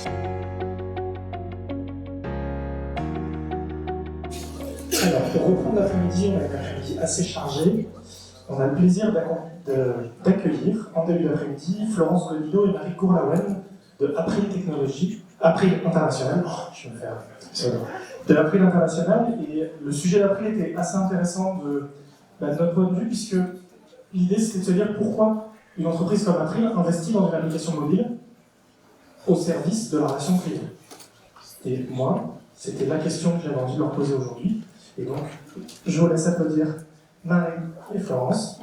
Alors, pour reprendre l'après-midi, on a une après-midi assez chargée. On a le plaisir d'accueillir en début d'après-midi Florence Godino et Marie Courlaouen de April Technologies, April International. Oh, je vais me faire. De April International. Et le sujet d'April était assez intéressant de notre point de vue, puisque l'idée c'était de se dire pourquoi une entreprise comme April investit dans une application mobile au service de la relation privée. Et moi, c'était la question que j'avais envie de leur poser aujourd'hui. Et donc, je vous laisse applaudir Marie et Florence.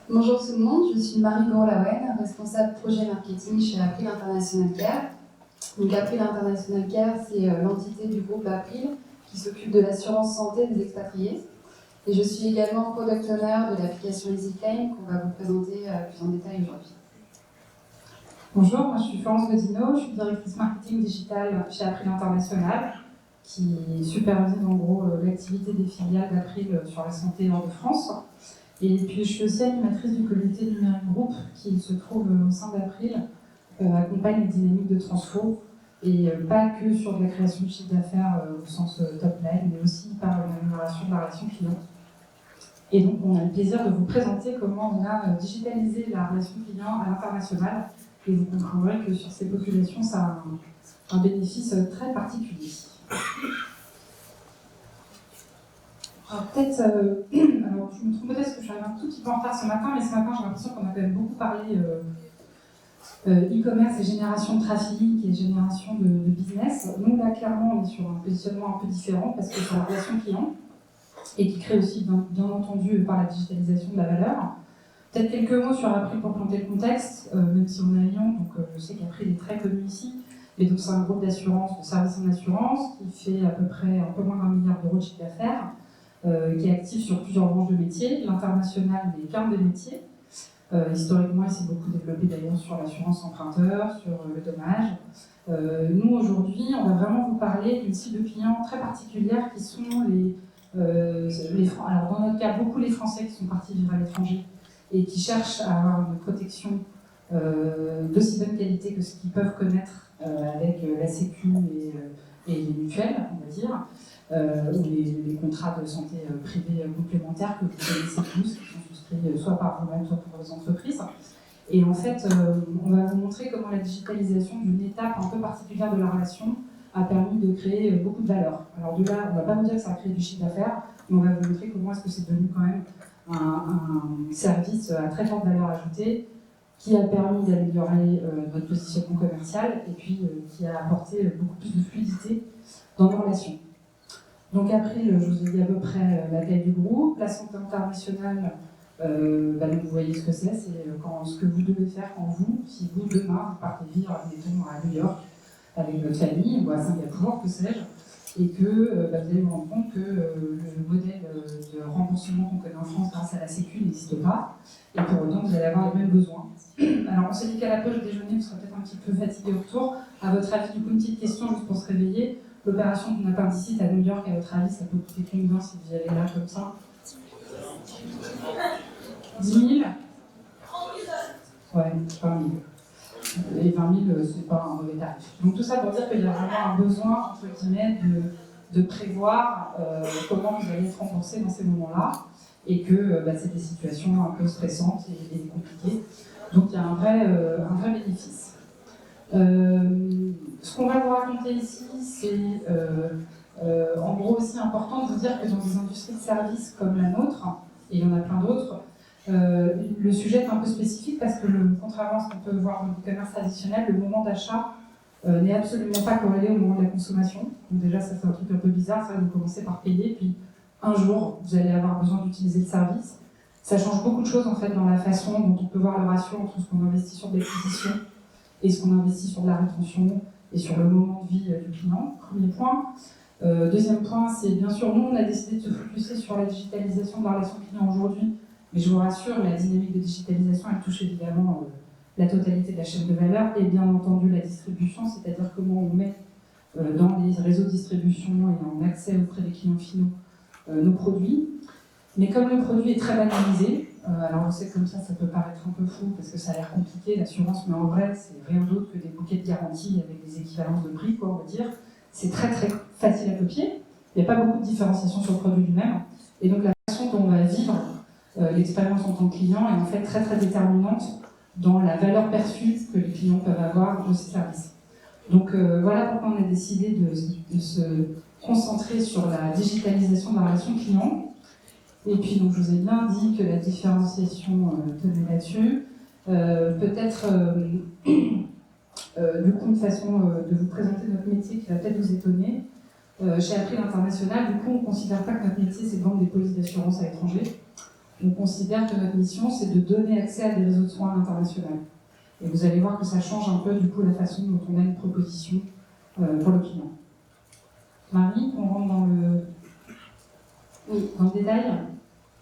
Bonjour tout le monde, je suis Marie Courlaouen, responsable projet marketing chez April International Care. Donc April International Care, c'est l'entité du groupe April qui s'occupe de l'assurance santé des expatriés. Et je suis également product owner de l'application EasyClaim qu'on va vous présenter plus en détail aujourd'hui. Bonjour, moi je suis Florence Godino, je suis directrice marketing digital chez April International qui supervise en gros l'activité des filiales d'April sur la santé hors de France. Et puis je suis aussi animatrice du comité numérique groupe qui se trouve au sein d'April, accompagne les dynamiques de transfo et pas que sur de la création de chiffre d'affaires au sens top line, mais aussi par l'amélioration de la relation client. Et donc on a le plaisir de vous présenter comment on a digitalisé la relation client à l'international et vous comprendrez que sur ces populations ça a un bénéfice très particulier. Alors peut-être, alors je me trouve peut-être que je suis arrivée un tout petit peu en retard ce matin, mais ce matin j'ai l'impression qu'on a quand même beaucoup parlé e-commerce et génération de trafic et génération de business. Nous là clairement on est sur un positionnement un peu différent parce que c'est la relation client et qui crée aussi bien entendu par la digitalisation de la valeur. Peut-être quelques mots sur April pour planter le contexte, même si on est à Lyon, donc je sais qu'April est très connu ici, mais donc c'est un groupe d'assurance, de services en assurance qui fait à peu près un peu moins d'1 milliard d'euros de chiffre d'affaires. Qui est actif sur plusieurs branches de métiers. L'international n'est qu'un des métiers. Historiquement, il s'est beaucoup développé d'ailleurs sur l'assurance emprunteur, sur le dommage. Nous, aujourd'hui, on va vraiment vous parler d'une cible de clients très particulière qui sont alors dans notre cas, beaucoup les Français qui sont partis vivre à l'étranger et qui cherchent à avoir une protection d'aussi bonne qualité que ce qu'ils peuvent connaître avec la Sécu et les mutuelles, on va dire. Ou les contrats de santé privés complémentaires que vous connaissez tous, qui sont souscrits soit par vous-même, soit pour les entreprises. Et en fait, on va vous montrer comment la digitalisation d'une étape un peu particulière de la relation a permis de créer beaucoup de valeur. Alors de là, on ne va pas vous dire que ça a créé du chiffre d'affaires, mais on va vous montrer comment est-ce que c'est devenu quand même un service à très forte valeur ajoutée qui a permis d'améliorer notre positionnement commercial et puis qui a apporté beaucoup plus de fluidité dans nos relations. Donc April, je vous ai dit à peu près la taille du groupe. La santé internationale, donc vous voyez ce que c'est ce que vous devez faire quand vous, si vous demain, vous partez vivre, admettons, à New York avec votre famille ou à Singapour, que sais-je, et que vous allez vous rendre compte que le modèle de remboursement qu'on connaît en France grâce à la Sécu n'existe pas, et pour autant vous allez avoir les mêmes besoins. Alors on s'est dit qu'à la pause déjeuner, vous serez peut-être un petit peu fatigué au retour. À votre avis, du coup, une petite question juste pour se réveiller. L'opération d'une appendicite à New York, à votre avis, ça peut coûter combien si vous y allez là comme ça 10 000 Ouais, 20 000. Et 20 000, c'est pas un mauvais tarif. Donc tout ça pour dire qu'il y a vraiment un besoin, entre guillemets, de prévoir comment vous allez être remboursé dans ces moments-là, et que c'est des situations un peu stressantes et compliquées. Donc il y a un vrai bénéfice. Ce qu'on va vous raconter ici, c'est en gros aussi important de vous dire que dans des industries de services comme la nôtre, et il y en a plein d'autres, le sujet est un peu spécifique parce que contrairement à ce qu'on peut voir dans l'e-commerce traditionnel, le moment d'achat n'est absolument pas corrélé au moment de la consommation. Donc déjà ça c'est un truc un peu bizarre, ça vous commencez par payer, puis un jour vous allez avoir besoin d'utiliser le service. Ça change beaucoup de choses en fait dans la façon dont on peut voir le ratio entre ce qu'on investit sur de l'acquisition et ce qu'on investit sur de la rétention et sur le moment de vie du client, premier point. Deuxième point, c'est bien sûr, nous on a décidé de se focuser sur la digitalisation de la relation client aujourd'hui, mais je vous rassure, la dynamique de digitalisation elle touche évidemment la totalité de la chaîne de valeur et bien entendu la distribution, c'est-à-dire comment on met dans les réseaux de distribution et en accès auprès des clients finaux nos produits. Mais comme le produit est très banalisé, alors on sait que comme ça peut paraître un peu fou parce que ça a l'air compliqué, l'assurance, mais en vrai, c'est rien d'autre que des bouquets de garantie avec des équivalences de prix, quoi, on va dire. C'est très très facile à copier, il n'y a pas beaucoup de différenciation sur le produit lui-même, et donc la façon dont on va vivre l'expérience en tant que client est en fait très très déterminante dans la valeur perçue que les clients peuvent avoir de ces services. Donc voilà pourquoi on a décidé de se concentrer sur la digitalisation de la relation client. Et puis, donc, je vous ai bien dit que la différenciation tenait là-dessus. Peut-être, du coup, une façon de vous présenter notre métier qui va peut-être vous étonner. Chez April International, du coup, on ne considère pas que notre métier, c'est de vendre des polices d'assurance à l'étranger. On considère que notre mission, c'est de donner accès à des réseaux de soins internationaux. Et vous allez voir que ça change un peu, du coup, la façon dont on a une proposition pour le client. Marie, on rentre dans le détail.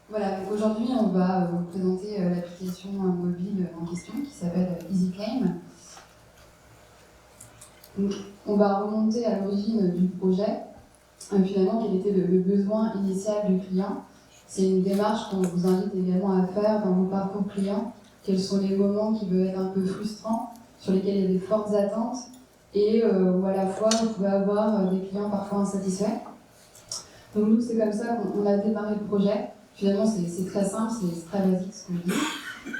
Voilà, donc aujourd'hui on va vous présenter l'application mobile en question qui s'appelle EasyClaim. Donc, on va remonter à l'origine du projet. Finalement, quel était le besoin initial du client? C'est une démarche qu'on vous invite également à faire dans vos parcours clients. Quels sont les moments qui peuvent être un peu frustrants, sur lesquels il y a des fortes attentes, et où à la fois vous pouvez avoir des clients parfois insatisfaits. Donc nous, c'est comme ça qu'on a démarré le projet. Finalement, c'est très simple, c'est très basique ce qu'on dit.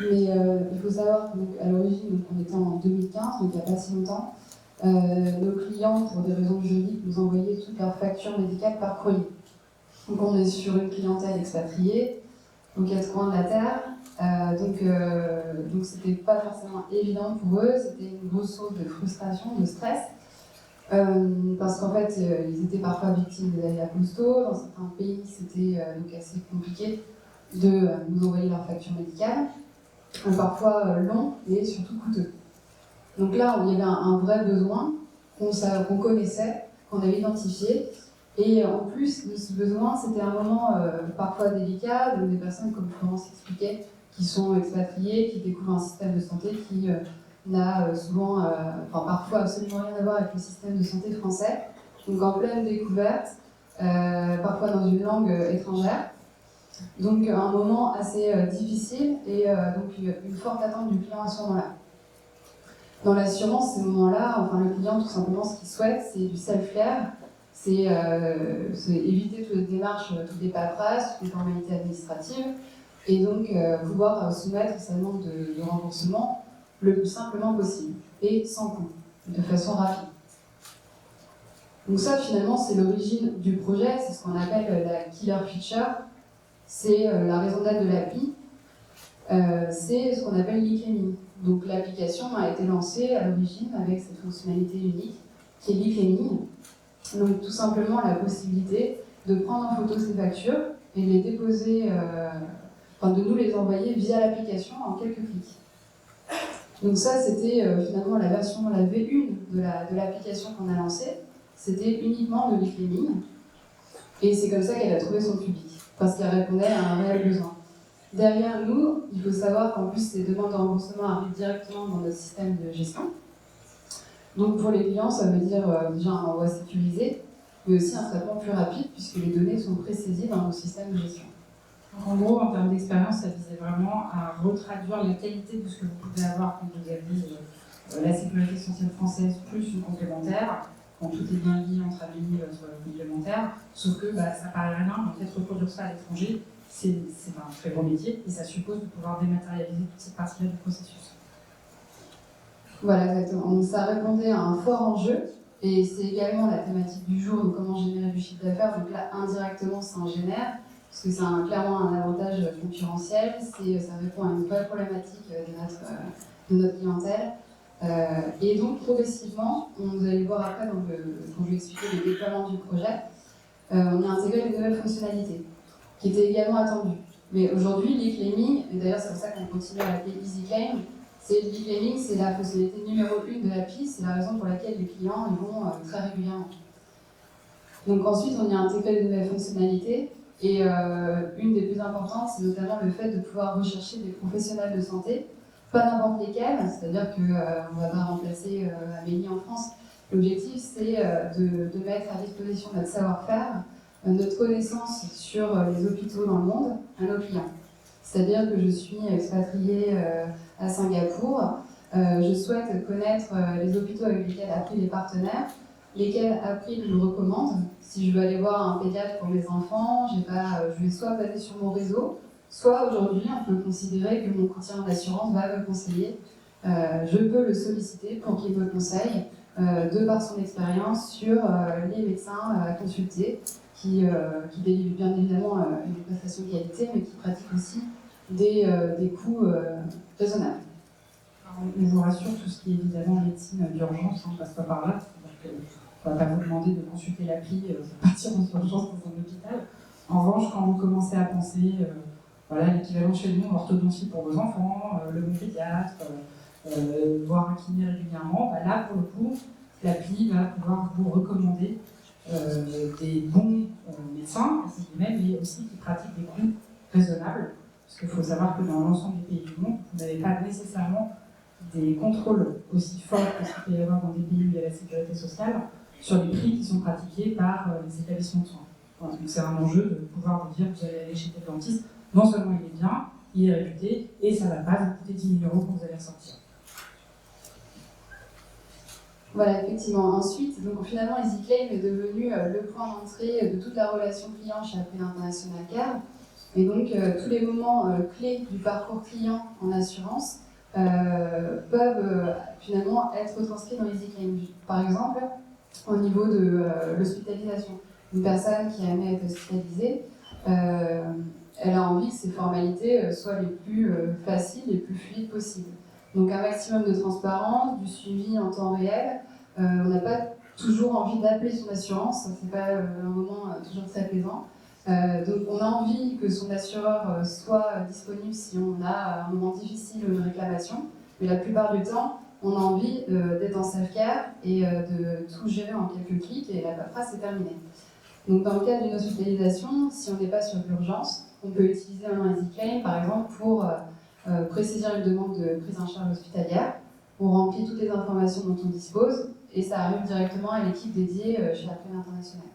Mais il faut savoir qu'à l'origine, on était en 2015, donc il n'y a pas si longtemps, nos clients, pour des raisons juridiques, nous envoyaient toutes leurs factures médicales par courrier. Donc on est sur une clientèle expatriée, aux quatre coins de la Terre. Donc c'était pas forcément évident pour eux, c'était une grosse source de frustration, de stress. Parce qu'en fait, ils étaient parfois victimes des aléas postaux. Dans certains pays, c'était donc assez compliqué de nous envoyer leurs factures médicales, parfois long et surtout coûteux. Donc là, il y avait un vrai besoin qu'on connaissait, qu'on avait identifié. Et en plus de ce besoin, c'était un moment parfois délicat, donc des personnes, comme Florence expliquait, qui sont expatriées, qui découvrent un système de santé qui n'a souvent, parfois absolument rien à voir avec le système de santé français. Donc en pleine découverte, parfois dans une langue étrangère. Donc un moment assez difficile et donc une forte attente du client à ce moment-là. Dans l'assurance, ces moments-là, le client, tout simplement, ce qu'il souhaite, c'est du self-care, c'est éviter toutes les démarches, toutes les paperasses, toutes les formalités administratives, et donc pouvoir soumettre sa demande de remboursement le plus simplement possible, et sans coût, de façon rapide. Donc ça, finalement, c'est l'origine du projet, c'est ce qu'on appelle la killer feature, c'est la raison d'être de l'appli, c'est ce qu'on appelle l'e-claiming. Donc l'application a été lancée à l'origine avec cette fonctionnalité unique qui est l'e-claiming. Donc tout simplement la possibilité de prendre en photo ces factures et de les déposer, de nous les envoyer via l'application en quelques clics. Donc ça c'était finalement la version, la V1 de l'application qu'on a lancée. C'était uniquement de l'e-claiming. Et c'est comme ça qu'elle a trouvé son public, parce qu'elle répondait à un réel besoin. Derrière nous, il faut savoir qu'en plus, ces demandes de remboursement arrivent directement dans notre système de gestion. Donc pour les clients, ça veut dire déjà un envoi sécurisé, mais aussi un traitement plus rapide, puisque les données sont présaisies dans nos systèmes de gestion. Donc en gros, en termes d'expérience, ça visait vraiment à retraduire la qualité de ce que vous pouvez avoir quand vous avez la sécurité sociale française plus une complémentaire, quand tout est bien lié entre amis sur la complémentaire, sauf que ça paraît rien, mais en fait reproduire ça à l'étranger, c'est un très gros métier et ça suppose de pouvoir dématérialiser toute cette partie-là du processus. Voilà, exactement. Donc ça répondait à un fort enjeu et c'est également la thématique du jour, donc comment générer du chiffre d'affaires. Donc là, indirectement, ça en génère, parce que c'est clairement un avantage concurrentiel, ça répond à une vraie problématique de notre clientèle. Et donc progressivement, vous allez voir après, quand je vais expliquer le déploiement du projet, on a intégré des nouvelles fonctionnalités qui étaient également attendues. Mais aujourd'hui, l'e-claiming, et d'ailleurs c'est pour ça qu'on continue à l'appeler EasyClaim, l'e-claiming, c'est la fonctionnalité numéro 1 de l'appli, c'est la raison pour laquelle les clients y vont très régulièrement. Donc ensuite, on y a intégré de nouvelles fonctionnalités, et une des plus importantes, c'est notamment le fait de pouvoir rechercher des professionnels de santé, pas n'importe lesquels, c'est-à-dire qu'on ne va pas remplacer Amélie en France, L'objectif, c'est de mettre à disposition notre savoir-faire, notre connaissance sur les hôpitaux dans le monde à nos clients. C'est-à-dire que je suis expatriée à Singapour, je souhaite connaître les hôpitaux avec lesquels April est partenaire, lesquels April me recommande. Si je veux aller voir un pédiatre pour mes enfants, je vais soit baser sur mon réseau, soit aujourd'hui on peut considérer que mon courtier en assurance va me conseiller. Je peux le solliciter pour qu'il me conseille, de par son expérience, sur les médecins à consulter, qui délivrent bien évidemment une prestation de qualité, mais qui pratiquent aussi des coûts raisonnables. On vous rassure, tout ce qui est évidemment médecine d'urgence, on ne passe pas par là. On ne va pas vous demander de consulter l'appli pour partir en urgence dans un hôpital. En revanche, quand vous commencez à penser, voilà, l'équivalent chez nous, orthodontie pour vos enfants, le bon pédiatre, voir un kiné régulièrement, bah là, pour le coup, l'appli va pouvoir vous recommander des bons médecins, mais aussi qui pratiquent des coûts raisonnables. Parce qu'il faut savoir que dans l'ensemble des pays du monde, vous n'avez pas nécessairement des contrôles aussi forts que ce qu'il peut y avoir dans des pays où il y a la sécurité sociale sur les prix qui sont pratiqués par les établissements de soins. Voilà, donc c'est un enjeu de pouvoir vous dire que vous allez aller chez tel dentiste, non seulement il est bien, il est réputé, et ça ne va pas vous coûter 10 000 € quand vous allez ressortir. Voilà, effectivement. Ensuite, donc, finalement, EasyClaim est devenu le point d'entrée de toute la relation client chez April International Care. Et donc, tous les moments clés du parcours client en assurance peuvent finalement être retranscrits dans EasyClaim. Par exemple, au niveau de l'hospitalisation. Une personne qui est amenée à être hospitalisée, elle a envie que ces formalités soient les plus faciles, les plus fluides possibles. Donc un maximum de transparence, du suivi en temps réel. On n'a pas toujours envie d'appeler son assurance, c'est pas un moment toujours très plaisant. Donc on a envie que son assureur soit disponible si on a un moment difficile ou une réclamation, mais la plupart du temps, on a envie d'être en self-care et de tout gérer en quelques clics et la paperasse est terminée. Donc dans le cadre d'une hospitalisation, si on n'est pas sur l'urgence, on peut utiliser un EasyClaim par exemple pour préciser une demande de prise en charge hospitalière. On remplit toutes les informations dont on dispose et ça arrive directement à l'équipe dédiée chez April International.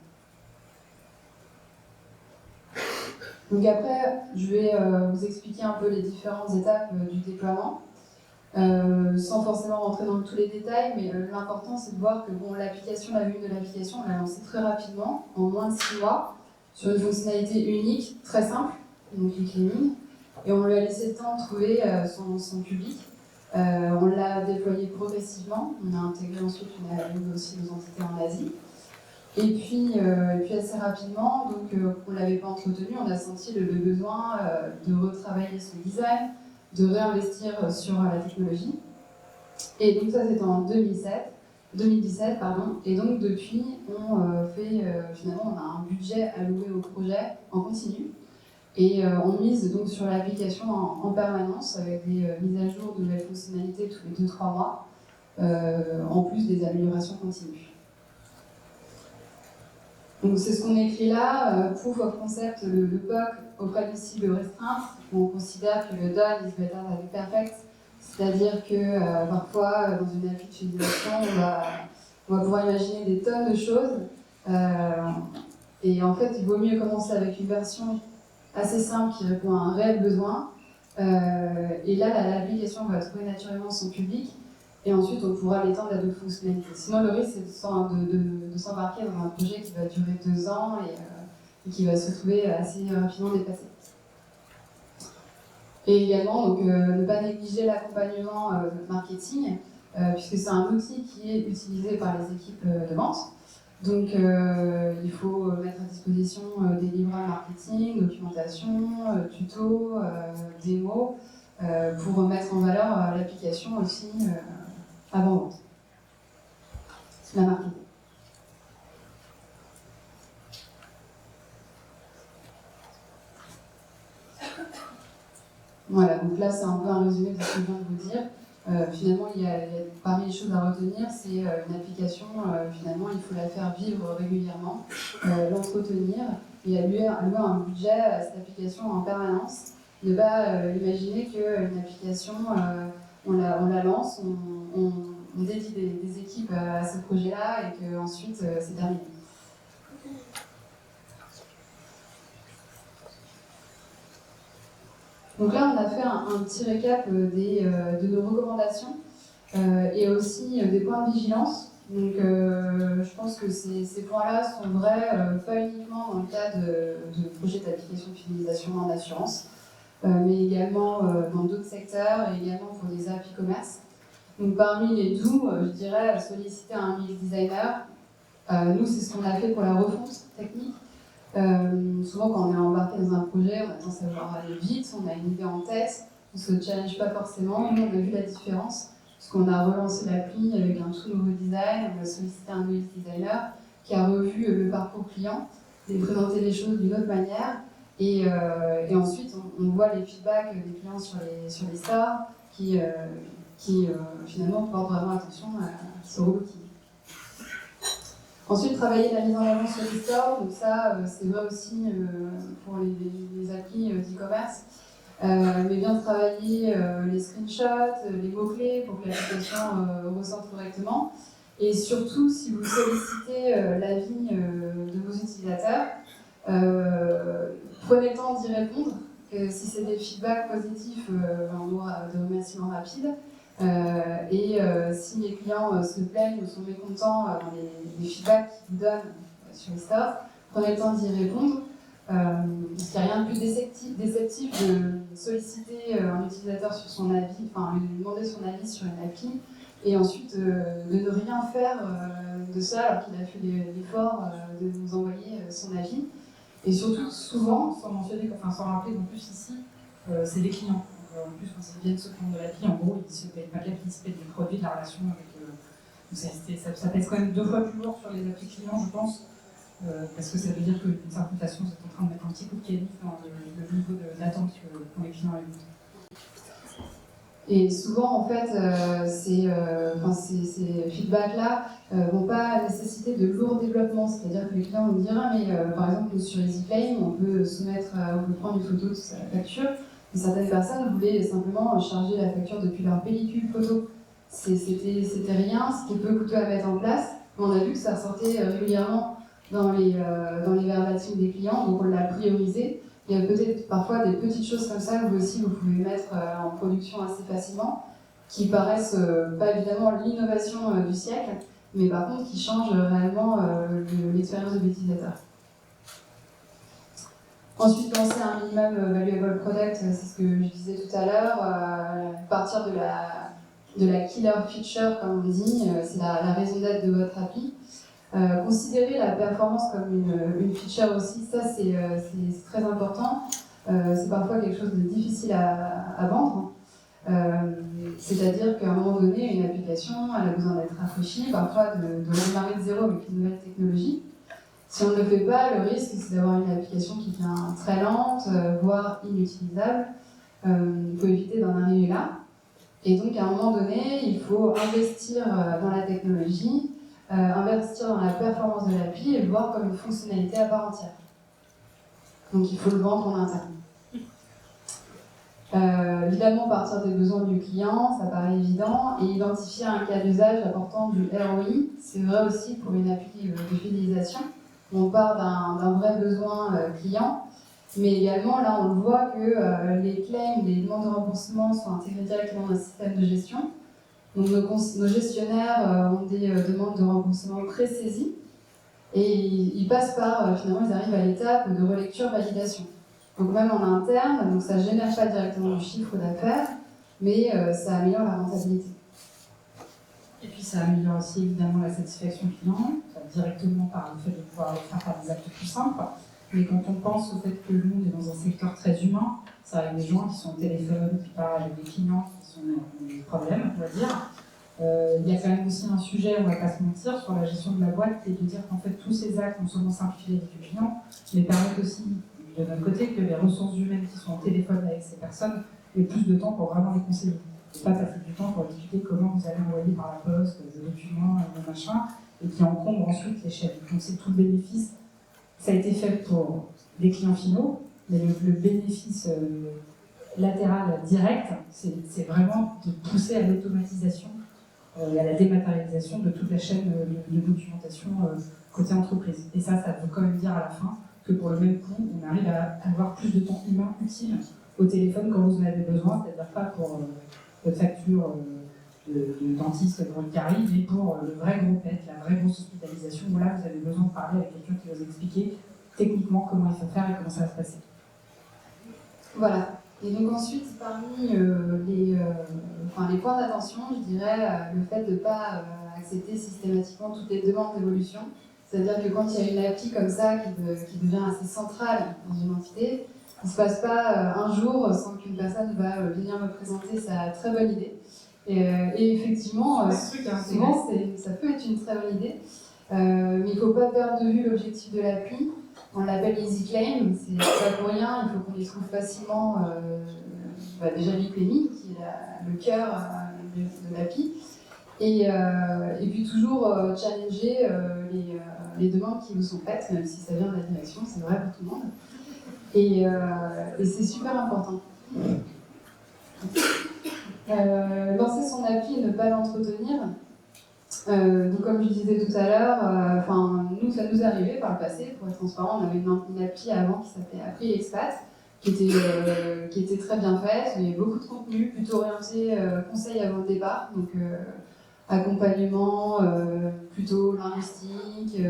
Donc après, je vais vous expliquer un peu les différentes étapes du déploiement, sans forcément rentrer dans tous les détails, mais l'important c'est de voir que bon, l'application, la vue de l'application, on l'a lancée très rapidement, en moins de 6 mois, sur une fonctionnalité unique, très simple, donc le claiming, et on lui a laissé le temps de trouver son public. On l'a déployé progressivement, on a intégré ensuite aussi nos entités en Asie. Et puis assez rapidement, donc on ne l'avait pas entretenu, on a senti le besoin de retravailler son design, de réinvestir sur la technologie. Et donc ça c'était en 2017, et donc depuis finalement on a un budget alloué au projet en continu. Et on mise donc sur l'application en permanence avec des mises à jour de nouvelles fonctionnalités tous les 2-3 mois, en plus des améliorations continues. Donc c'est ce qu'on écrit là, Proof of Concept, le POC auprès d'une cible restreinte. On considère que le done is better than perfect, c'est-à-dire que parfois dans une application on va pouvoir imaginer des tonnes de choses, et en fait il vaut mieux commencer avec une version assez simple qui répond à un réel besoin, et là l'application va trouver naturellement son public. Et ensuite, on pourra l'étendre à d'autres fonctionnalités. Sinon, le risque, c'est de s'embarquer dans un projet qui va durer 2 ans et qui va se retrouver assez rapidement dépassé. Et également, donc, ne pas négliger l'accompagnement marketing, puisque c'est un outil qui est utilisé par les équipes de vente. Donc, il faut mettre à disposition des livrets marketing, documentation, tutos, démos, pour mettre en valeur l'application aussi avant-vente. La marketing. Voilà, donc là c'est un peu un résumé de ce que je viens de vous dire. Finalement, il y a parmi les choses à retenir, c'est une application, finalement, il faut la faire vivre régulièrement, l'entretenir et allouer un budget à cette application en permanence. Ne pas imaginer qu'une application, on la lance, on dédie des équipes à ce projet-là et qu'ensuite c'est terminé. Donc là, on a fait un petit récap de nos recommandations et aussi des points de vigilance. Donc je pense que ces points-là sont vrais, pas uniquement dans le cas de projets d'application de fidélisation en assurance, mais également dans d'autres secteurs et également pour des apps e-commerce. Donc parmi les doux, je dirais solliciter un UX designer. Nous, c'est ce qu'on a fait pour la refonte technique. Souvent, quand on est embarqué dans un projet, on a tendance à vouloir aller vite, on a une idée en tête, on ne se challenge pas forcément. Nous, on a vu la différence, parce qu'on a relancé l'appli avec un tout nouveau design, on a sollicité un UX designer qui a revu le parcours client, et présenté les choses d'une autre manière. Et ensuite, on voit les feedbacks des clients sur les stores qui finalement portent vraiment attention à ce robotique. Ensuite, travailler la mise en avant sur les stores, donc ça, c'est vrai aussi pour les applis d'e-commerce. Mais bien travailler les screenshots, les mots-clés pour que l'application ressorte correctement. Et surtout, si vous sollicitez l'avis de vos utilisateurs, prenez le temps d'y répondre. Si c'est des feedbacks positifs, on aura des remerciements rapides. Si les clients se plaignent ou sont mécontents dans les feedbacks qu'ils vous donnent sur les stores, prenez le temps d'y répondre. Parce qu'il n'y a rien de plus déceptif de solliciter un utilisateur sur son avis, enfin lui demander son avis sur une appli, et ensuite de ne rien faire de ça alors qu'il a fait l'effort de vous envoyer son avis. Et surtout, souvent, sans rappeler non plus ici, c'est des clients. En plus, quand ils viennent se prendre de l'appli, en gros, ils se payent pas de l'appli, ils se payent du produit, de la relation avec. Ça pèse quand même 2 fois plus lourd sur les applis clients, je pense, parce que ça veut dire qu'une certaine façon, vous êtes en train de mettre un petit coup de canif dans le niveau d'attente pour les clients évitent. Et souvent, en fait, ces feedbacks-là vont pas nécessiter de lourds développements. C'est-à-dire que les clients vont dire mais par exemple, sur EasyClaim, on peut prendre une photo de sa facture. Et certaines personnes voulaient simplement charger la facture depuis leur pellicule photo. C'était rien, c'était peu coûteux à mettre en place. Mais on a vu que ça sortait régulièrement dans les verbatims des clients, donc on l'a priorisé. Il y a peut-être parfois des petites choses comme ça que vous aussi vous pouvez mettre en production assez facilement, qui paraissent pas évidemment l'innovation du siècle, mais par contre qui changent réellement l'expérience de l'utilisateur. Ensuite, lancer un minimum valuable product, c'est ce que je disais tout à l'heure, partir de la killer feature, comme on dit, c'est la raison d'être de votre appli. Considérer la performance comme une feature aussi, ça c'est très important. C'est parfois quelque chose de difficile à vendre. C'est-à-dire qu'à un moment donné, une application, elle a besoin d'être rafraîchie, parfois de redémarrer de zéro avec une nouvelle technologie. Si on ne le fait pas, le risque c'est d'avoir une application qui devient très lente, voire inutilisable. Il faut éviter d'en arriver là. Et donc à un moment donné, il faut investir dans la technologie, investir dans la performance de l'appli et le voir comme une fonctionnalité à part entière. Donc il faut le vendre en interne. Évidemment, partir des besoins du client, ça paraît évident, et identifier un cas d'usage apportant du ROI, c'est vrai aussi pour une appli de fidélisation. On part d'un vrai besoin client, mais également là on le voit que les claims, les demandes de remboursement sont intégrées directement dans le système de gestion. Donc nos gestionnaires ont des demandes de remboursement pré-saisies et ils passent par, finalement ils arrivent à l'étape de relecture-validation. Donc même en interne, donc ça ne génère pas directement du chiffre d'affaires, mais ça améliore la rentabilité. Et puis ça améliore aussi évidemment la satisfaction client, directement par le fait de pouvoir le faire par des actes plus simples. Mais quand on pense au fait que le monde est dans un secteur très humain, ça arrive des gens qui sont au téléphone, qui parlent avec des clients qui ont des problèmes, on va dire. Il y a quand même aussi un sujet, on ne va pas se mentir, sur la gestion de la boîte, qui est de dire qu'en fait tous ces actes, non seulement simplifiés avec le client, mais permettent aussi de notre côté que les ressources humaines qui sont au téléphone avec ces personnes aient plus de temps pour vraiment les conseiller. Et pas passer du temps pour expliquer comment vous allez envoyer par la poste des documents, des machins, et qui encombre ensuite l'échelle. Donc c'est tout le bénéfice. Ça a été fait pour les clients finaux, mais le bénéfice latéral direct, c'est vraiment de pousser à l'automatisation à la dématérialisation de toute la chaîne de documentation côté entreprise. Et ça veut quand même dire à la fin que pour le même coût, on arrive à avoir plus de temps humain utile au téléphone quand vous en avez besoin, c'est-à-dire pas pour votre facture de dentiste pour le carie, mais pour le vrai gros PET, la vraie grosse hospitalisation, où là vous avez besoin de parler avec quelqu'un qui va vous expliquer techniquement comment il faut faire et comment ça va se passer. Voilà. Et donc ensuite, parmi les points d'attention, je dirais le fait de ne pas accepter systématiquement toutes les demandes d'évolution. C'est-à-dire que quand il y a une appli comme ça qui devient assez centrale dans une entité, il ne se passe pas un jour sans qu'une personne va venir me présenter sa très bonne idée. Et effectivement, souvent, ça peut être une très bonne idée, mais il ne faut pas perdre de vue l'objectif de l'appli. On l'appelle Easy Claim, c'est pas pour rien, il faut qu'on y trouve facilement déjà l'IPMI, qui est le cœur de l'appli, et puis toujours challenger les demandes qui nous sont faites, même si ça vient de la direction, c'est vrai pour tout le monde. Et c'est super important. Lancer son appli et ne pas l'entretenir. Donc comme je disais tout à l'heure, nous ça nous est arrivé par le passé, pour être transparent, on avait une appli avant qui s'appelait April Expat, qui était très bien faite, il y avait beaucoup de contenu, plutôt orienté conseil avant le départ, donc accompagnement plutôt linguistique,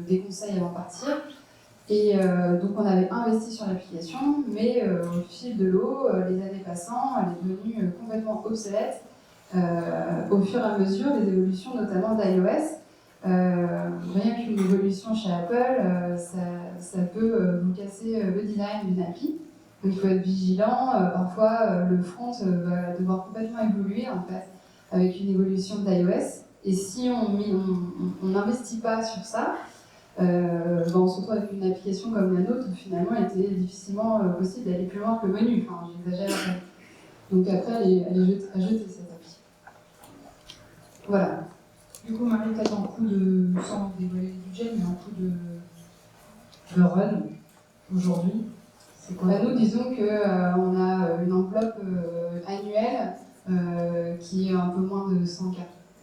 des conseils avant de partir. Et donc on avait investi sur l'application, mais au fil de l'eau, les années passant, elle est devenue complètement obsolète au fur et à mesure des évolutions, notamment d'iOS. Rien qu'une évolution chez Apple, ça peut vous casser le design d'une appli. Donc il faut être vigilant. Parfois, le front va devoir complètement évoluer en fait, avec une évolution d'iOS. Et si on n'investit pas sur ça, on se retrouve avec une application comme la nôtre où finalement il était difficilement possible d'aller plus loin que le menu. Enfin, j'exagère un peu. Donc après, elle est à jeter cette appli. Voilà. Du coup, Marie, peut-être en coût de, sans dévoiler le budget, mais en coût de run aujourd'hui, c'est quoi? Nous, disons qu'on a une enveloppe annuelle qui est un peu moins de 100K.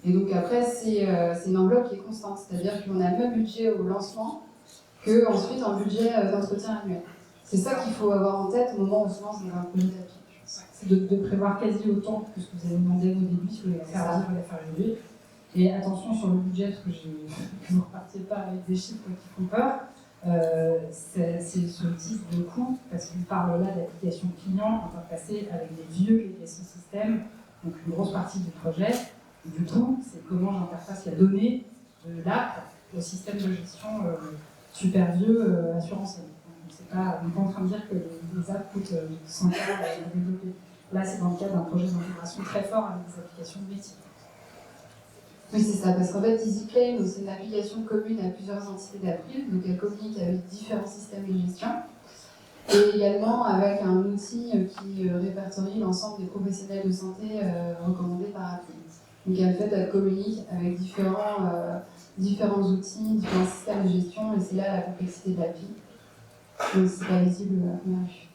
Et donc après, c'est une enveloppe qui est constante, c'est-à-dire qu'on a le même budget au lancement qu'ensuite un budget d'entretien annuel. C'est ça qu'il faut avoir en tête au moment où on se lance dans un projet d'appli. C'est de prévoir quasi autant que ce que vous avez demandé au début, si vous voulez la faire vivre et la faire évoluer. Et attention sur le budget, parce que vous ne repartiez pas avec des chiffres qui font peur. C'est ce type de coût, parce qu'on parle là d'applications clients interfacées avec des vieux legacy systems, donc une grosse partie du projet. Et du coup, c'est comment j'interface la donnée de l'app au système de gestion super vieux assurantiel. On n'est pas en train de dire que les apps coûtent 100 € à développer. Là, c'est dans le cadre d'un projet d'intégration très fort avec des applications de métier. Oui, c'est ça, parce qu'en fait, EasyClaim, c'est une application commune à plusieurs entités d'April, donc elle communique avec différents systèmes de gestion, et également avec un outil qui répertorie l'ensemble des professionnels de santé recommandés par April. Donc en fait, elle communique avec différents outils, différents systèmes de gestion, et c'est là la complexité de l'appli. Donc c'est pas visible à première vue.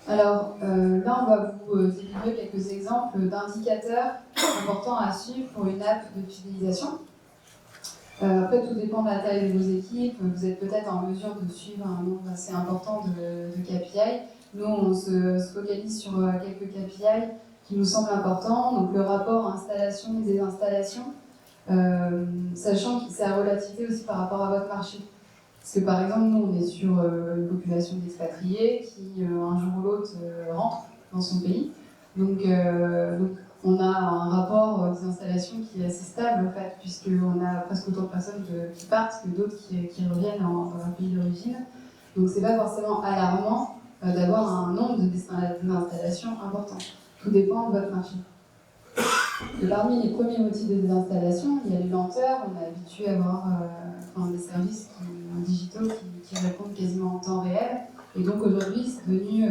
Alors là, on va vous délivrer quelques exemples d'indicateurs importants à suivre pour une app de fidélisation. Après, tout dépend de la taille de vos équipes. Vous êtes peut-être en mesure de suivre un nombre assez important de KPI. Nous, on se focalise sur quelques KPI qui nous semblent importants. Donc le rapport installation et désinstallation, sachant que c'est à relativité aussi par rapport à votre marché. Parce que par exemple, nous, on est sur une population d'expatriés qui, un jour ou l'autre, rentre dans son pays. Donc, on a un rapport des installations qui est assez stable, en fait, puisqu'on a presque autant de personnes qui partent que d'autres qui reviennent dans un pays d'origine. Donc, c'est pas forcément alarmant d'avoir un nombre d'installations important. Tout dépend de votre marché. Et parmi les premiers motifs de désinstallation, il y a les lenteurs. On est habitué à avoir des services digitaux qui répondent quasiment en temps réel. Et donc aujourd'hui, c'est devenu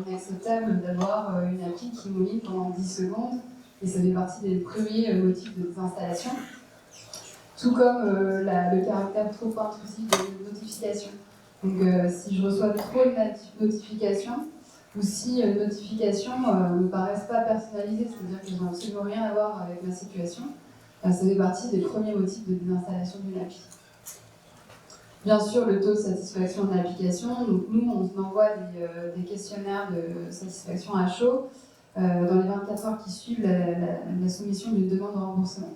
inacceptable d'avoir une appli qui mouline pendant 10 secondes. Et ça fait partie des premiers motifs de désinstallation. Tout comme le caractère trop intrusif de notification. Donc si je reçois trop de notifications, ou si les notifications ne me paraissent pas personnalisées, c'est-à-dire qu'elles n'ont absolument rien à voir avec ma situation, ça fait partie des premiers motifs de désinstallation d'une appli. Bien sûr, le taux de satisfaction de l'application, donc nous on envoie des questionnaires de satisfaction à chaud dans les 24 heures qui suivent la soumission d'une demande de remboursement.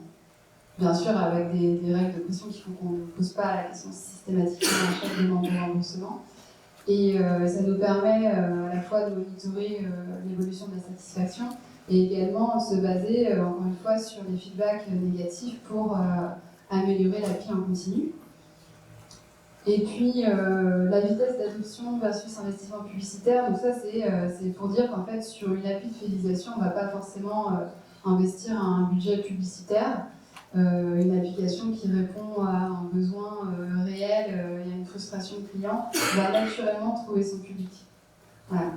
Bien sûr, avec des règles de pression qui font qu'on ne pose pas la question systématiquement à chaque demande de remboursement. Et ça nous permet à la fois de monitorer l'évolution de la satisfaction et également de se baser, encore une fois, sur les feedbacks négatifs pour améliorer l'appli en continu. Et puis, la vitesse d'adoption versus investissement publicitaire, donc ça c'est pour dire qu'en fait, sur une appli de fidélisation, on ne va pas forcément investir un budget publicitaire. Une application qui répond à un besoin réel et à une frustration client va naturellement trouver son public. Voilà.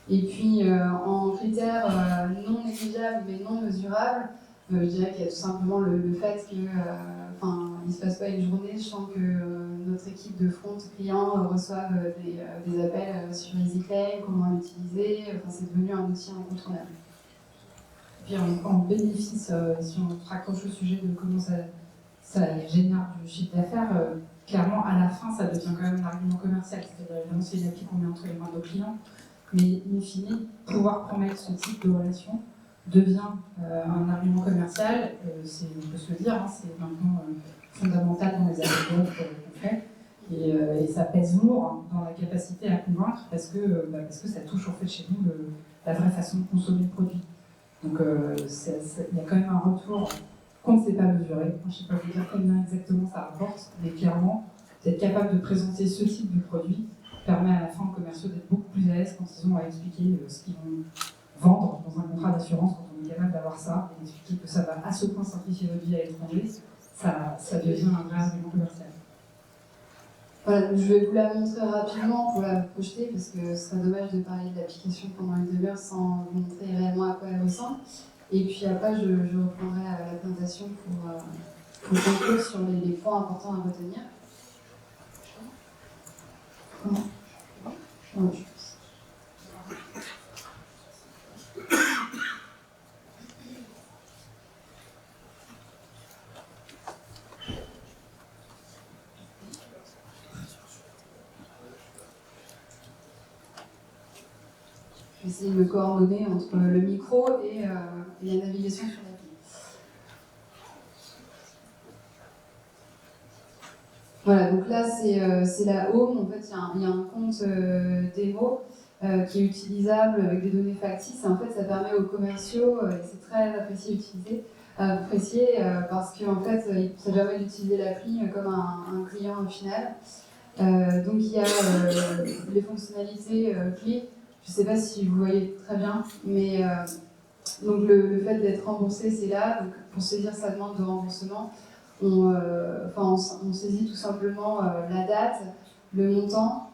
Et puis en critères non négligeables mais non mesurables, je dirais qu'il y a tout simplement le fait que il ne se passe pas une journée sans que notre équipe de front client reçoive des appels sur EasyClaim, comment l'utiliser, c'est devenu un outil incontournable. Puis en bénéfice, si on se raccroche au sujet de comment ça génère du chiffre d'affaires, clairement à la fin ça devient quand même un argument commercial, c'est-à-dire évidemment c'est une appli qu'on met entre les mains de nos clients, mais in fine, pouvoir promettre ce type de relation devient un argument commercial, on peut se le dire, hein, c'est maintenant fondamental dans les appels d'offres qu'on fait, et ça pèse lourd hein, dans la capacité à convaincre parce que ça touche en fait chez nous la vraie façon de consommer le produit. Donc il y a quand même un retour qu'on ne sait pas mesurer. Je ne sais pas vous dire combien exactement ça rapporte, mais clairement, d'être capable de présenter ce type de produit permet à la fin aux commerciaux d'être beaucoup plus à l'aise quand ils ont à expliquer ce qu'ils vont vendre dans un contrat d'assurance, quand on est capable d'avoir ça, et d'expliquer que ça va à ce point simplifier votre vie à l'étranger, ça devient un vrai argument commercial. Voilà, donc je vais vous la montrer rapidement pour la projeter, parce que ce serait dommage de parler de l'application pendant une demi-heure sans vous montrer réellement à quoi elle ressemble. Et puis après, je reprendrai la présentation pour conclure sur les points importants à retenir. Comment ? Ouais, je pense. Je vais essayer de me coordonner entre le micro et la navigation sur l'appli. Voilà, donc là c'est la home. En fait, il y a un compte démo qui est utilisable avec des données factices. Et en fait, ça permet aux commerciaux, et c'est très apprécié parce qu'en fait, ça permet d'utiliser l'appli comme un client final. Donc il y a les fonctionnalités clés. Je ne sais pas si vous voyez très bien, mais donc le fait d'être remboursé, c'est là. Donc pour saisir sa demande de remboursement, on saisit tout simplement la date, le montant.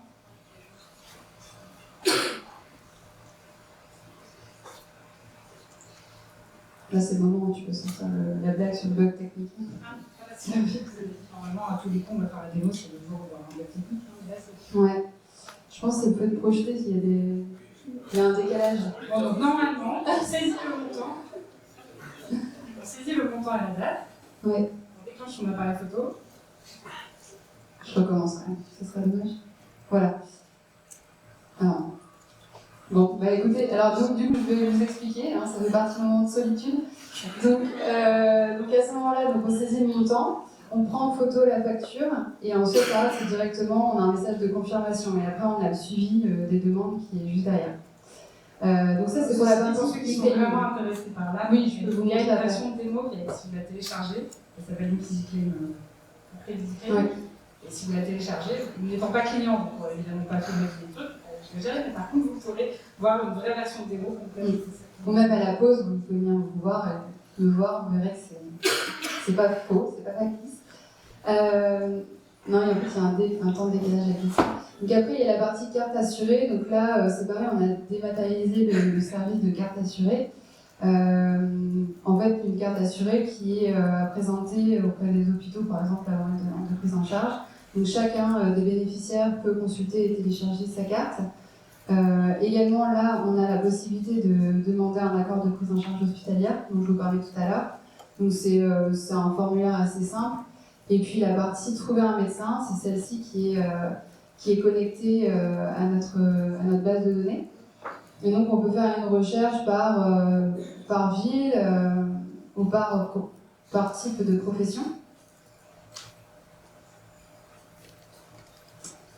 Là, c'est le moment où tu peux sortir la blague sur le bug technique. C'est la vie que vous avez dit normalement à tous les cons, on va faire la démo, c'est le jour où on va avoir un bug technique. Ouais. Je pense que c'est peut être projeté s'il y a un décalage. Bon, donc normalement, on saisit le montant. On saisit le montant et la date. Ouais. On déclenche son appareil photo. Je recommencerai, ce serait dommage. Voilà. Alors. Bon, bah écoutez, alors donc, du coup je vais vous expliquer, hein, ça fait partie du moment de solitude. Donc à ce moment-là, donc, on saisit le montant, on prend en photo la facture, et ensuite là, c'est directement, on a un message de confirmation, et après on a le suivi des demandes qui est juste derrière. Donc ça c'est pour la partie pour ceux qui sont vraiment intéressés par là. Oui, je peux vous montrer montrer la la version de démo si vous la téléchargez. Ça s'appelle EasyClaim après EasyClaim. Ouais. Et si vous la téléchargez, n'étant pas client, vous ne pourrez évidemment pas tout mettre les trucs, je le dirais, mais par contre vous pourrez voir une vraie version de démo complète. Ou même à la pause, vous pouvez venir vous voir, vous verrez que c'est pas faux, c'est pas factice. Non, et en plus il y a un temps de décalage avec ça. Donc après, il y a la partie carte assurée. Donc là, c'est pareil, on a dématérialisé le service de carte assurée. En fait, une carte assurée qui est à présenter auprès des hôpitaux, par exemple, avant de prise en charge. Donc chacun des bénéficiaires peut consulter et télécharger sa carte. Également, là, on a la possibilité de demander un accord de prise en charge hospitalière, dont je vous parlais tout à l'heure. Donc c'est un formulaire assez simple. Et puis la partie trouver un médecin, c'est celle-ci qui est connectée à notre base de données. Et donc on peut faire une recherche par ville ou par type de profession.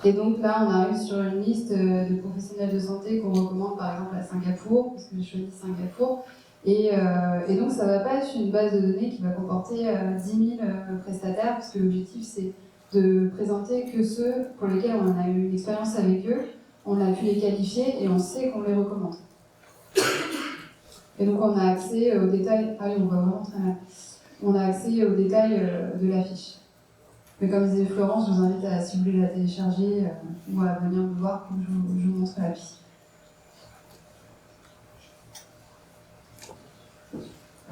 Et donc là, on arrive sur une liste de professionnels de santé qu'on recommande par exemple à Singapour, parce que j'ai choisi Singapour. Et donc ça ne va pas être une base de données qui va comporter 10 000 prestataires, parce que l'objectif c'est de présenter que ceux pour lesquels on a eu une expérience avec eux, on a pu les qualifier et on sait qu'on les recommande. Et donc on a accès aux détails, ah oui, on voit vraiment très mal. On a accès aux détails de la fiche. Mais comme disait Florence, je vous invite à, si vous voulez la télécharger ou à venir me voir quand je vous montre l'appli.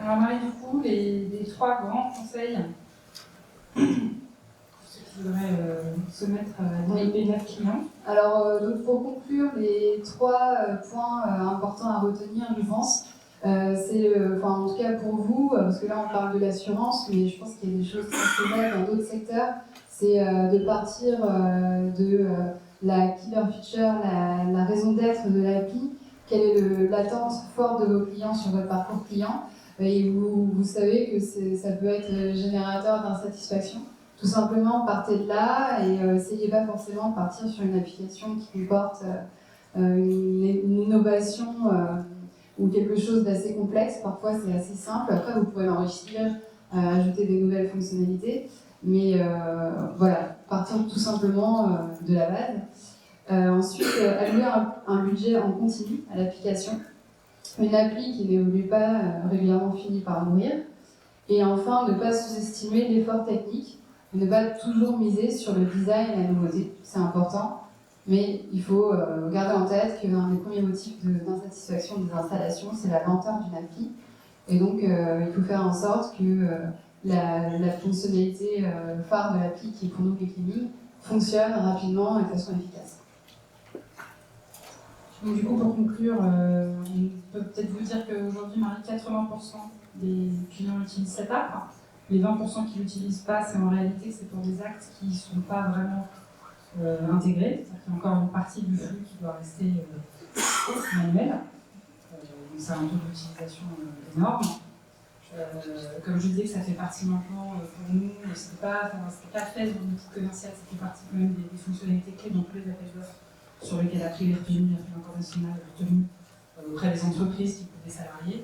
Alors Marie, du coup, les 3 grands conseils pour ceux qui voudraient se mettre à développer leurs clients. Alors, donc pour conclure, les 3 points importants à retenir, je pense, en tout cas pour vous, parce que là on parle de l'assurance, mais je pense qu'il y a des choses transférables dans d'autres secteurs, c'est de partir de la killer feature, la raison d'être de l'appli, quelle est l'attente forte de vos clients sur votre parcours client, et vous savez que ça peut être générateur d'insatisfaction. Tout simplement, partez de là et essayez pas forcément de partir sur une application qui comporte une innovation ou quelque chose d'assez complexe. Parfois, c'est assez simple. Après, vous pouvez l'enrichir, ajouter des nouvelles fonctionnalités. Mais voilà, partir tout simplement de la base. Ensuite, allouer un budget en continu à l'application. Une appli qui n'évolue pas régulièrement finit par mourir. Et enfin, ne pas sous-estimer l'effort technique. Ne pas toujours miser sur le design et la nouveauté, c'est important, mais il faut garder en tête que l'un des premiers motifs d'insatisfaction des installations, c'est la lenteur d'une appli. Et donc, il faut faire en sorte que la fonctionnalité phare de l'appli, qui est pour nous Clickming, fonctionne rapidement et de façon efficace. Donc du coup, pour conclure, on peut peut-être vous dire qu'aujourd'hui, Marie, 80% des clients utilisent cette app. Les 20% qui ne l'utilisent pas, c'est en réalité c'est pour des actes qui ne sont pas vraiment intégrés. C'est-à-dire qu'il y a encore une partie du flux qui doit rester manuel. Donc c'est un taux d'utilisation énorme. Comme je disais que ça fait partie maintenant pour nous, c'était pas fait dans notre outil commercial, c'était partie quand même des fonctionnalités clés dans tous les appels d'offres sur lesquels après les retenues, l'appel international, les retenues auprès des entreprises qui des salariés.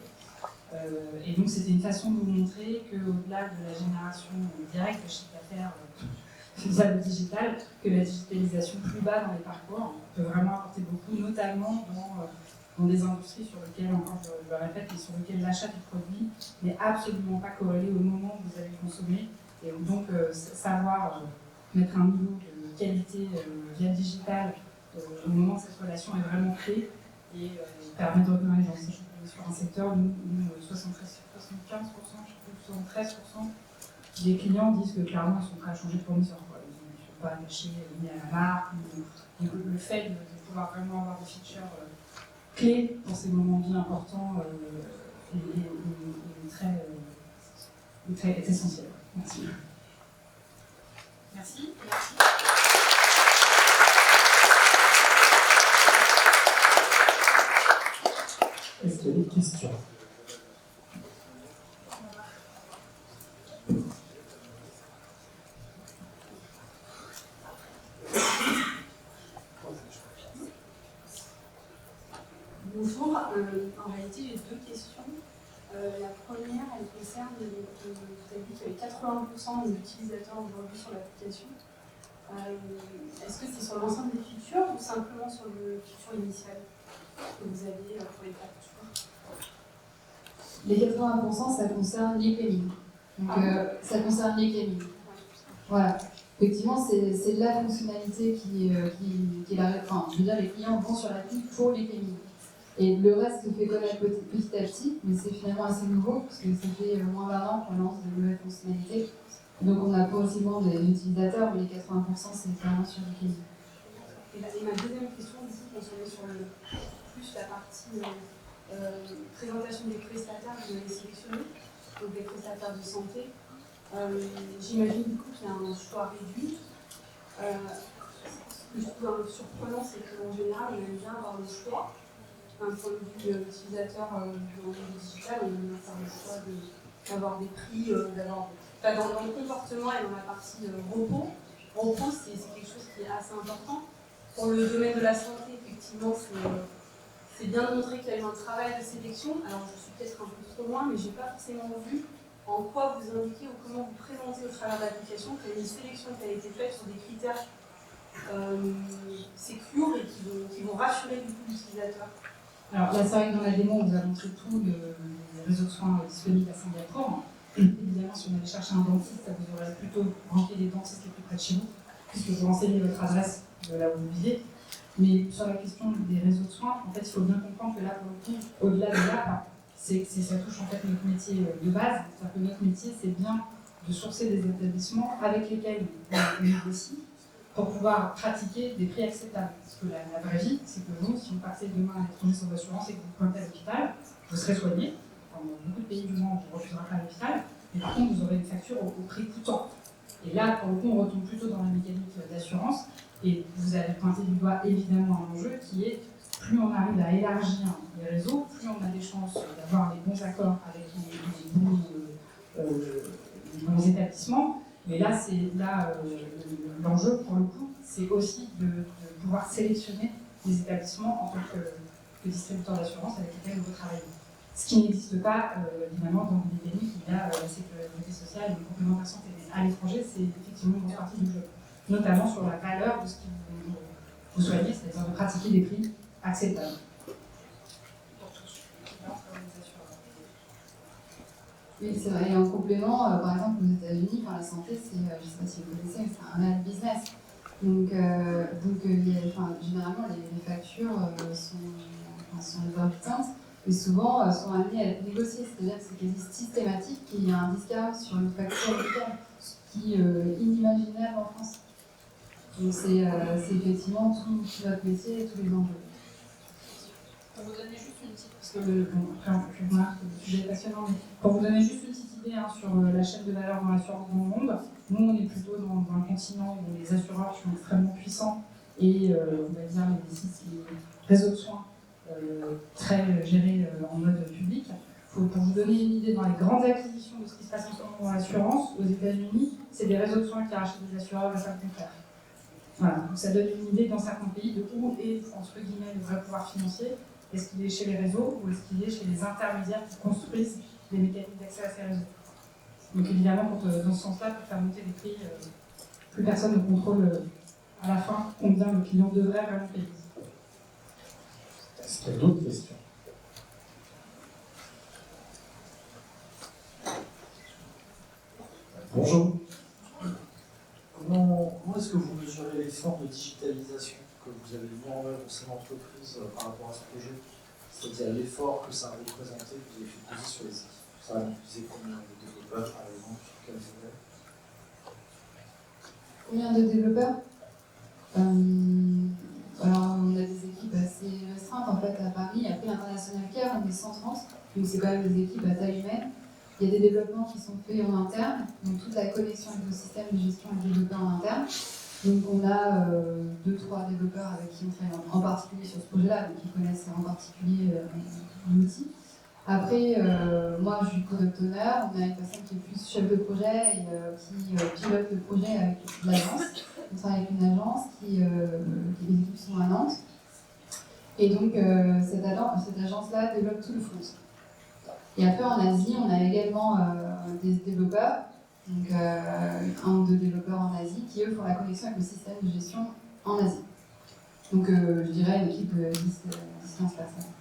Et donc c'était une façon de vous montrer qu'au-delà de la génération directe de chiffre d'affaires via le digital, que la digitalisation plus bas dans les parcours peut vraiment apporter beaucoup, notamment dans des industries sur lesquelles, encore je le répète, mais sur lesquelles l'achat du produit n'est absolument pas corrélé au moment où vous allez le consommer. Et donc savoir mettre un niveau de qualité via le digital au moment où cette relation est vraiment clé et permet de retenir les gens. Sur un secteur où 75%, je sais plus, 73% des clients disent que clairement ils sont prêts à changer de fournisseur. Ils ne sont pas attachés ni à la marque. Le fait de pouvoir vraiment avoir des features clés dans ces moments de vie importants est essentiel. Merci. Merci. Est-ce qu'il y a des questions? Bonjour, en réalité j'ai 2 questions. La première, elle concerne, vous avez dit qu'il y avait 80% des utilisateurs aujourd'hui sur l'application. Est-ce que c'est sur l'ensemble des features ou simplement sur le feature initial que vous avez pour les factures? Les 80%, ça concerne les Clickming. Donc, ça concerne les Clickming. Voilà. Effectivement, c'est la fonctionnalité qui est la. Enfin, je veux dire, les clients vont sur l'appli pour les Clickming. Et le reste se fait connaître petit à petit, mais c'est finalement assez nouveau, parce que ça fait moins d'un an qu'on lance de nouvelles fonctionnalités. Donc on a progressivement des utilisateurs, mais les 80% c'est clairement sur les Clickming. Et ma deuxième question, du coup, concernait sur plus la partie présentation des prestataires que vous avez sélectionnés, donc des prestataires de santé. J'imagine du coup qu'il y a un choix réduit. Ce que je trouve un peu surprenant, c'est qu'en général, on aime bien avoir le choix. D'un point de vue utilisateur dans le monde digital, on aime bien faire le choix d'avoir des prix, dans le comportement et dans la partie repos. Repos, c'est quelque chose qui est assez important. Pour le domaine de la santé, effectivement, c'est bien de montrer qu'il y a eu un travail de sélection. Alors, je suis peut-être un peu trop loin, mais je n'ai pas forcément vu en quoi vous indiquez ou comment vous présentez au travers de l'application qu'il y a une sélection qui a été faite sur des critères secure et qui vont rassurer du coup l'utilisateur. Alors là, c'est vrai que dans la démo, on vous a montré tout les réseaux de soins disponibles à Singapour. Évidemment, si on allait chercher un dentiste, ça vous aurait plutôt ranké les dentistes les plus près de chez vous, puisque vous renseignez votre adresse de là où vous vivez. Mais sur la question des réseaux de soins, en fait, il faut bien comprendre que là, pour le coup, au-delà de l'app, ça touche en fait notre métier de base. C'est-à-dire que notre métier, c'est bien de sourcer des établissements avec lesquels on négocie pour pouvoir pratiquer des prix acceptables. Parce que la vraie vie, c'est que vous, si vous partez demain à l'étranger sans assurance et que vous pointez à l'hôpital, vous serez soigné. Dans beaucoup de pays du monde, on ne refusera pas l'hôpital, mais par contre, vous aurez une facture au prix coûtant. Et là, pour le coup, on retombe plutôt dans la mécanique d'assurance. Et vous avez pointé du doigt évidemment un enjeu qui est plus on arrive à élargir les réseaux, plus on a des chances d'avoir les bons accords avec les bons établissements. Mais là, l'enjeu pour le coup, c'est aussi de pouvoir sélectionner des établissements en tant que distributeur d'assurance avec lesquels on veut travailler. Ce qui n'existe pas, évidemment, dans les pays où il y a la sécurité sociale et les complémentaires santé. À l'étranger, c'est effectivement une grosse partie du jeu, notamment sur la valeur de ce qui vous soignez, c'est-à-dire de pratiquer des prix acceptables. Pour tous, oui, c'est vrai. Et en complément, par exemple, aux États-Unis, la santé, c'est, je ne sais pas si vous connaissez, mais c'est un réel business. Donc généralement, les factures sont exorbitantes et souvent sont amenées à être négociées. C'est-à-dire que c'est quasi systématique qu'il y a un discount sur une facture médicale, ce qui est inimaginable en France. Donc c'est effectivement tout notre métier et tous les enjeux. Pour vous donner juste une petite, parce que après on peut plus voir que le sujet est passionnant, mais pour vous donner juste une petite idée sur la chaîne de valeur dans l'assurance dans le monde, nous on est plutôt dans un continent où les assureurs sont extrêmement puissants et on va dire les réseaux de soins très gérés en mode public. Pour vous donner une idée, dans les grandes acquisitions de ce qui se passe en ce moment dans l'assurance, aux États-Unis, c'est des réseaux de soins qui rachètent des assureurs à 5 contraires. Voilà, donc ça donne une idée dans certains pays de où est, entre guillemets, le vrai pouvoir financier. Est-ce qu'il est chez les réseaux ou est-ce qu'il est chez les intermédiaires qui construisent les mécanismes d'accès à ces réseaux? Donc évidemment, dans ce sens-là, pour faire monter les prix, plus personne ne contrôle à la fin combien le client devrait vraiment payer. Est-ce qu'il y a d'autres questions? Bonjour. Comment est-ce que vous mesurez l'effort de digitalisation que vous avez mis en œuvre au sein de l'entreprise par rapport à ce projet? C'est-à-dire l'effort que ça a représenté, que vous avez fait poser sur les équipes. Ça a utilisé combien de développeurs, par exemple, sur quel modèle? Combien de développeurs Alors, on a des équipes assez restreintes en fait à Paris. Après l'International Care, on est 130, donc c'est quand même des équipes à taille humaine. Il y a des développements qui sont faits en interne, donc toute la connexion avec le système de gestion est développée en interne. Donc on a 2-3 développeurs avec qui on travaille en particulier sur ce projet-là, donc qui connaissent en particulier l'outil. Après, moi je suis product owner, on a une personne qui est plus chef de projet et qui pilote le projet avec l'agence. On travaille avec une agence les équipes sont à Nantes. Et donc cette agence-là développe tout le front. Et après en Asie, on a également des développeurs, donc 1 ou 2 développeurs en Asie qui eux font la connexion avec le système de gestion en Asie. Donc je dirais une équipe de 10-15 personnes.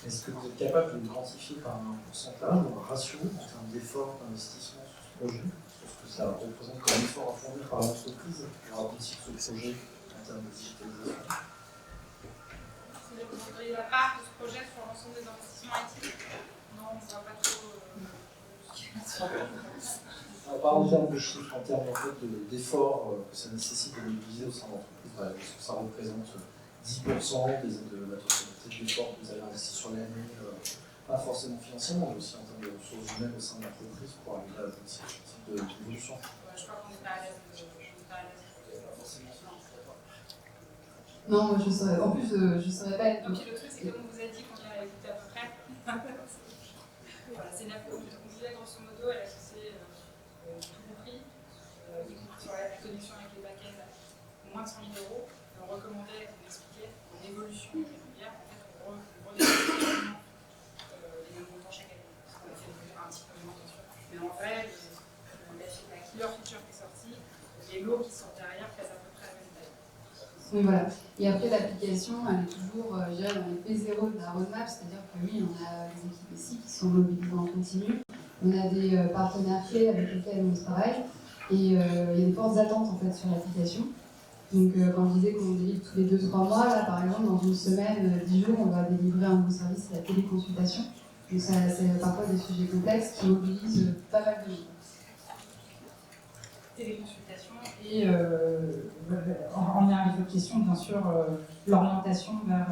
Est-ce que vous êtes capable de quantifier par un pourcentage ou un ratio en termes d'effort d'investissement sur ce projet, sur ce que ça représente comme effort à fournir par l'entreprise pour aboutir ce projet en termes de digitalisation? Vous voudriez la part de ce projet sur l'ensemble des investissements IT? Non, on ne va pas trop. On va pas en termes de chiffres, en termes en fait, d'efforts que ça nécessite de mobiliser au sein de l'entreprise. Est-ce que ça représente 10% de la totalité de l'effort que vous avez investi sur l'année, pas forcément financièrement, mais aussi en termes de ressources humaines au sein de l'entreprise pour arriver à ce type d'évolution? Je crois qu'on n'est pas à l'aise. Non, moi je saurais. En plus, je saurais pas. Donc le truc, c'est que comme on vous a dit combien elle a coûté à peu près, voilà, c'est on disait grosso modo, elle a fixé tout compris, y compris sur la connexion avec les back-ends, moins de 100 000 €. Et on recommandait, on expliquait, en évolution régulière, en fait, on redéfinit les mêmes montants chaque année. Parce qu'on a fait un petit peu moins, bien sûr. Mais en vrai, la killer feature qui est sortie, les lots qui sortent derrière pèsent à peu près la même taille. Oui, voilà. Et après, l'application, elle est toujours, je dirais, dans les P0 de la roadmap, c'est-à-dire que oui, on a des équipes ici qui sont mobilisées en continu, on a des partenaires clés avec lesquels on travaille, et il y a des fortes attentes en fait sur l'application. Donc, quand je disais qu'on délivre tous les 2-3 mois, là par exemple, dans une semaine, 10 jours, on va délivrer un nouveau service, la téléconsultation. Donc, c'est parfois des sujets complexes qui mobilisent pas mal de gens. Téléconsultation et en lien avec votre question, bien sûr, l'orientation vers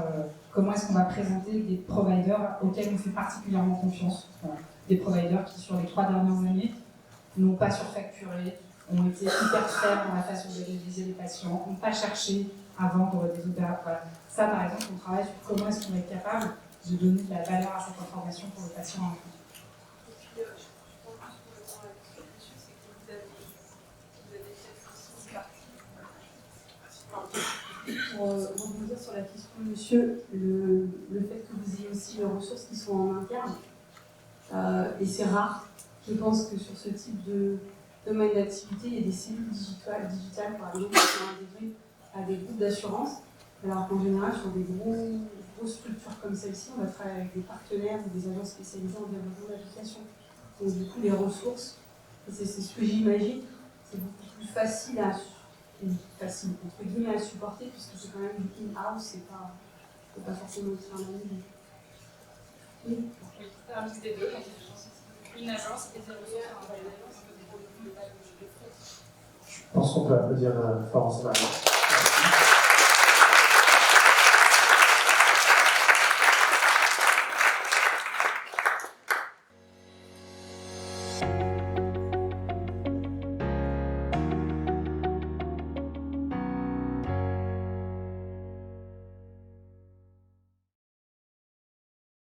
comment est-ce qu'on va présenter des providers auxquels on fait particulièrement confiance. Voilà. Des providers qui, sur les 3 dernières années, n'ont pas surfacturé, ont été hyper fermes dans la façon de réaliser les patients, n'ont pas cherché à vendre des opérateurs. Voilà. Ça, par exemple, on travaille sur comment est-ce qu'on va être capable de donner de la valeur à cette information pour le patient. Pour rebondir sur la question de monsieur, le fait que vous ayez aussi les ressources qui sont en interne, et c'est rare, je pense que sur ce type de domaine d'activité, il y a des cellules digitales par exemple, qui sont intégrées à des groupes d'assurance, alors qu'en général, sur des grosses structures comme celle-ci, on va travailler avec des partenaires ou des agences spécialisées en développement d'applications. Donc du coup, les ressources, c'est ce que j'imagine, c'est beaucoup plus facile entre guillemets à supporter, puisque c'est quand même du in-house, c'est pas forcément externalisé. Oui. Oui, c'est un mix des deux. Une agence et des ressources. Je pense qu'on peut applaudir Florence Marie.